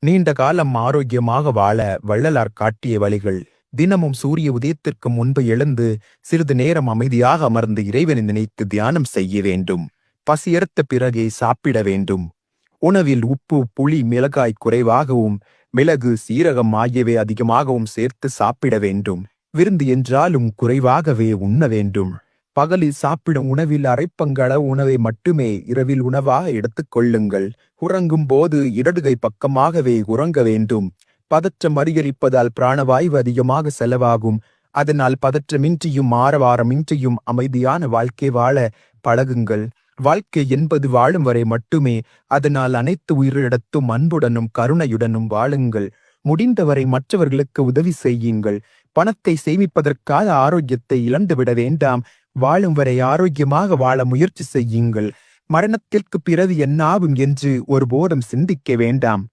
நீண்ட காலம் ஆரோக்கியமாக வாழ வள்ளலார் காட்டிய வழிகள். தினமும் சூரிய உதயத்திற்கு முன்பு எழுந்து சிறிது நேரம் அமைதியாக அமர்ந்து இறைவனை நினைத்து தியானம் செய்ய வேண்டும். பசியறுத்த பிறகே சாப்பிட வேண்டும். உணவில் உப்பு, புளி, மிளகாய் குறைவாகவும் மிளகு, சீரகம் ஆகியவை அதிகமாகவும் சேர்த்து சாப்பிட வேண்டும். விருந்து என்றாலும் குறைவாகவே உண்ண வேண்டும். பகலில் சாப்பிடும் உணவில் அரைப்பங்கள உணவை மட்டுமே இரவில் உணவாக எடுத்துக் கொள்ளுங்கள். உறங்கும் போது இடதுகை பக்கமாகவே உறங்க வேண்டும். பதற்றம் அதிகரிப்பதால் பிராணவாயு அதிகமாக செலவாகும். அதனால் பதற்றமின்றியும் ஆரவாரமின்றியும் அமைதியான வாழ்க்கை வாழ பழகுங்கள். வாழ்க்கை என்பது வாழும் வரை மட்டுமே. அதனால் அனைத்து உயிரிடத்தும் அன்புடனும் கருணையுடனும் வாழுங்கள். முடிந்தவரை மற்றவர்களுக்கு உதவி செய்யுங்கள். பணத்தை சேமிப்பதற்காக ஆரோக்கியத்தை இழந்துவிட வேண்டாம். வாழும் வரை ஆரோக்கியமாக வாழ முயற்சி செய்யுங்கள். மரணத்திற்கு பிறகு என்னாகும் என்று ஒருபோதும் சிந்திக்க வேண்டாம்.